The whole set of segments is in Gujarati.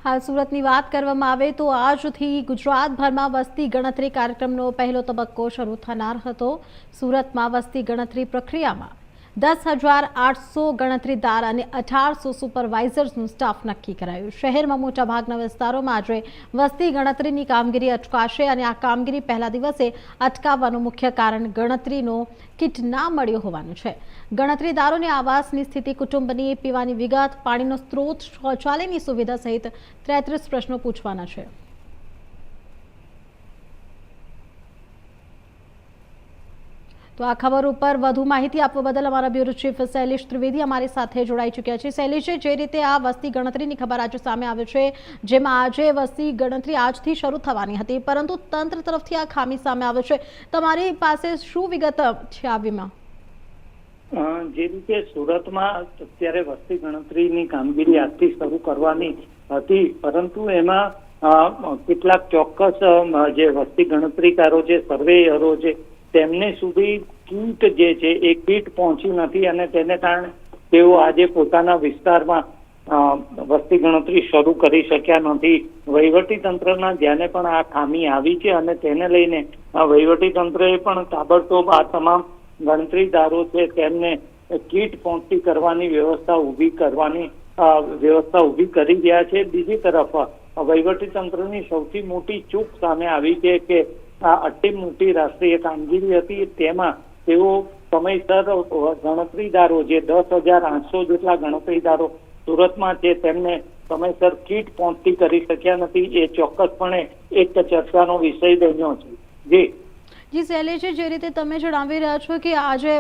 હાલ સુરતની વાત કરવામાં આવે તો આજથી ગુજરાતભરમાં વસ્તી ગણતરી કાર્યક્રમનો પહેલો તબક્કો શરૂ થનાર હતો। સુરતમાં વસ્તી ગણતરી પ્રક્રિયામાં 10,800 ગણતરીદાર અને 1800 સુપરવાઇઝર્સનું સ્ટાફ નક્કી કરાયું। શહેરમાં મોટાભાગના વિસ્તારોમાં આજે વસ્તી ગણતરીની કામગીરી અટકાશે અને આ કામગીરી પહેલા દિવસે અટકાવવાનું મુખ્ય કારણ ગણતરીનો કિટ ના મળ્યો હોવાનું છે। ગણતરીદારોને આવાસની સ્થિતિ, કુટુંબની પીવાની વિગત, પાણીનો સ્ત્રોત, શૌચાલયની સુવિધા સહિત 33 પ્રશ્નો પૂછવાના છે। તો આ ખબર ઉપર વધુ માહિતી આપવા બદલ અમારા બ્યુરો ચીફ શૈલેષ ત્રિવેદી અમારી સાથે જોડાઈ ચૂક્યા છે। શૈલેષ, જે રીતે આ વસ્તી ગણતરીની ખબર આજે સામે આવે છે, જેમાં આજે વસ્તી ગણતરી આજથી શરૂ થવાની હતી, પરંતુ તંત્ર તરફથી આ ખામી સામે આવે છે, તમારી પાસે શું વિગત છે આ વિમાં? જે રીતે સુરતમાં અત્યારે વસ્તી ગણતરીની કામગીરી આજથી શરૂ કરવાની હતી, પરંતુ એમાં કેટલાક ચોક્કસ જે વસ્તી ગણતરીકારો છે, સર્વેયરો છે, તેમને સુધી કીટ જે છે એ કીટ પહોંચી નથી અને તેને કારણે તેઓ આજે પોતાના વિસ્તારમાં વસ્તી ગણતરી શરૂ કરી શક્યા નથી। વહીવટી તંત્રના ધ્યાને પણ આ ખામી આવી છે અને તેને લઈને વહીવટી તંત્રએ પણ તાબડતોબ આ તમામ ગણતરીદારો છે તેમને કીટ પહોંચતી કરવાની વ્યવસ્થા ઊભી કરી રહ્યા છે। બીજી તરફ વહીવટી તંત્રની સૌથી મોટી ચૂક સામે આવી છે કે આ આટલી મોટી રાષ્ટ્રીય કામગીરી હતી, તેમાં તેઓ સમયસર ગણતરીદારો જે 10,800 જેટલા ગણતરીદારો સુરતમાં છે તેમને સમયસર કીટ પહોંચતી કરી શક્યા નથી। એ ચોક્કસપણે એક ચર્ચાનો વિષય બન્યો છે। જી શૈલેષ, જે રીતે તમે જણાવી રહ્યા છો કે આજે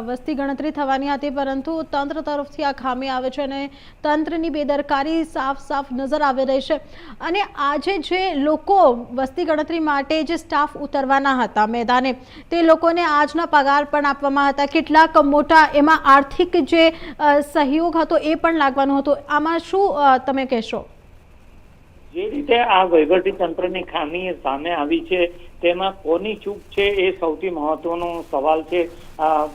વસ્તી ગણતરી થવાની હતી, પરંતુ તંત્ર તરફથી આ ખામી આવે છે અને તંત્રની બેદરકારી સાફ નજર આવી રહી છે। અને આજે જે લોકો વસ્તી ગણતરી માટે જે સ્ટાફ ઉતરવાના હતા મેદાને, તે લોકોને આજના પગાર પણ આપવામાં હતા, કેટલાક મોટા એમાં આર્થિક જે સહયોગ હતો એ પણ લાગવાનો હતો। આમાં શું તમે કહેશો? જે રીતે આ વહીવટી તંત્રની ખામી સામે આવી છે તેમાં કોની ચૂક છે એ સૌથી મહત્વનો સવાલ છે।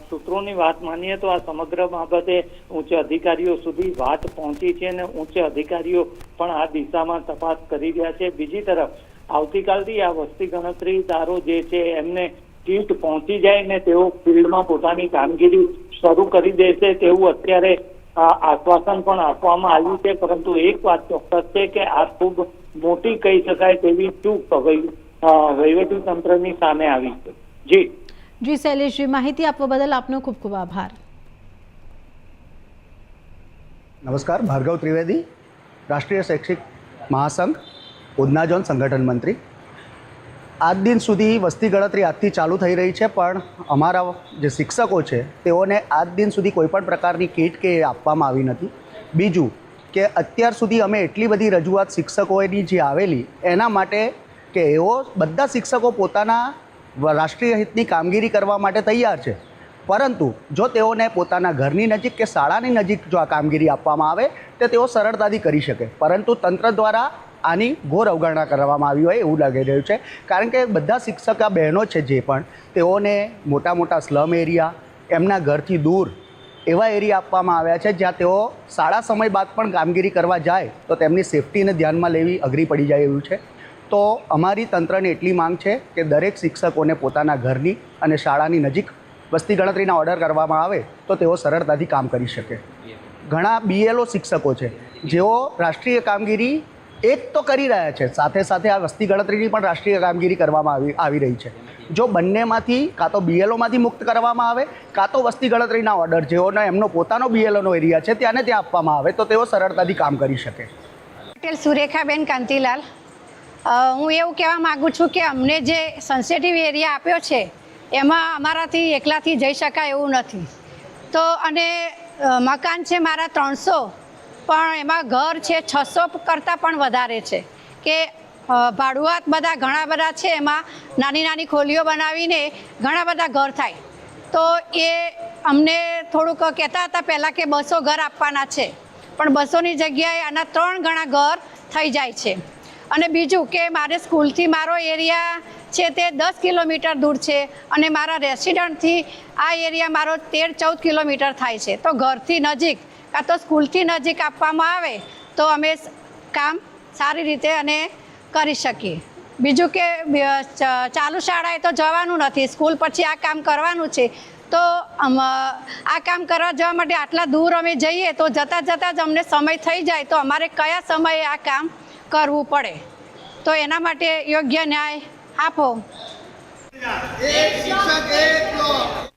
સૂત્રોની વાત માનીએ તો આ સમગ્ર બાબતે ઉચ્ચ અધિકારીઓ સુધી વાત પહોંચી છે અને ઉચ્ચ અધિકારીઓ પણ આ દિશામાં તપાસ કરી રહ્યા છે। બીજી તરફ આવતીકાલથી આ વસ્તી ગણતરીદારો જે છે એમને કીટ પહોંચી જાય ને તેઓ ફિલ્ડમાં પોતાની કામગીરી શરૂ કરી દેશે તેવું અત્યારે આશ્વાસન પણ આપવામાં આવ્યું છે। પરંતુ એક વાત ચોક્કસ છે કે આ ખૂબ મોટી કહી શકાય તેવી ચૂક વહીવટી તંત્રની સામે આવી છે। જી શૈલેષજી, માહિતી આપવા બદલ આપનો ખૂબ ખૂબ આભાર। નમસ્કાર, ભાર્ગવ ત્રિવેદી, રાષ્ટ્રીય શૈક્ષિક મહાસંઘ ઉધના ઝોન સંગઠન મંત્રી। આજ દિન સુધી વસ્તી ગણતરી આજથી ચાલુ થઈ રહી છે, પણ અમારા જે શિક્ષકો છે તેઓને આજ દિન સુધી કોઈપણ પ્રકારની કીટ કે આપવામાં આવી નથી। બીજું કે અત્યાર સુધી અમે એટલી બધી રજૂઆત શિક્ષકોની જે આવેલી એના માટે કે એઓ બધા શિક્ષકો પોતાના રાષ્ટ્રીય હિતની કામગીરી કરવા માટે તૈયાર છે, પરંતુ જો તેઓને પોતાના ઘરની નજીક કે શાળાની નજીક જો આ કામગીરી આપવામાં આવે તો તેઓ સરળતાથી કરી શકે, પરંતુ તંત્ર દ્વારા આની ઘોર અવગણના કરવામાં આવી હોય એવું લાગી રહ્યું છે। કારણ કે બધા શિક્ષક બહેનો છે જે પણ તેઓને મોટા મોટા સ્લમ એરિયા, એમના ઘરથી દૂર એવા એરિયા આપવામાં આવ્યા છે જ્યાં તેઓ શાળા સમય બાદ પણ કામગીરી કરવા જાય તો તેમની સેફટીને ધ્યાનમાં લેવી અઘરી પડી જાય એવું છે। તો અમારી તંત્રને એટલી માંગ છે કે દરેક શિક્ષકોને પોતાના ઘરની અને શાળાની નજીક વસ્તી ગણતરીના ઓર્ડર કરવામાં આવે તો તેઓ સરળતાથી કામ કરી શકે। ઘણા BLO શિક્ષકો છે જેઓ રાષ્ટ્રીય કામગીરી એક તો કરી રહ્યા છે, સાથે સાથે આ વસ્તી ગણતરીની પણ રાષ્ટ્રીય કામગીરી કરવામાં આવી રહી છે। જો બંનેમાંથી કાં તો BLOમાંથી મુક્ત કરવામાં આવે કાં તો વસ્તી ગણતરીના ઓર્ડર જેઓનો એમનો પોતાનો BLOનો એરિયા છે ત્યાંને ત્યાં આપવામાં આવે તો તેઓ સરળતાથી કામ કરી શકે। પટેલ સુરેખાબેન કાંતિલાલ, હું એવું કહેવા માગું છું કે અમને જે સેન્સિટિવ એરિયા આપ્યો છે એમાં અમારાથી એકલાથી જઈ શકાય એવું નથી। તો અને મકાન છે મારા 300, પણ એમાં ઘર છે 600 કરતાં પણ વધારે છે કે ભાડુઆત બધા ઘણા બધા છે, એમાં નાની નાની ખોલીઓ બનાવીને ઘણા બધા ઘર થાય। તો એ અમને થોડુંક કહેતા હતા પહેલાં કે 200 ઘર આપવાના છે, પણ 200ની જગ્યાએ આના 3 ગણા ઘર થઈ જાય છે। અને બીજું કે મારે સ્કૂલથી મારો એરિયા છે તે 10 કિલોમીટર દૂર છે અને મારા રેસિડન્ટથી આ એરિયા મારો 13-14 કિલોમીટર થાય છે। તો ઘરથી નજીક કાં તો સ્કૂલથી નજીક આપવામાં આવે તો અમે કામ સારી રીતે અને કરી શકીએ. બીજું કે ચાલુ શાળાએ તો જવાનું નથી, સ્કૂલ પછી આ કામ કરવાનું છે, તો આ કામ કરવા જવા માટે આટલા દૂર અમે જઈએ તો જતાં જ અમને સમય થઈ જાય, તો અમારે કયા સમયે આ કામ કરવું પડે, તો એના માટે યોગ્ય ન્યાય આપો. એક શિક્ષક એક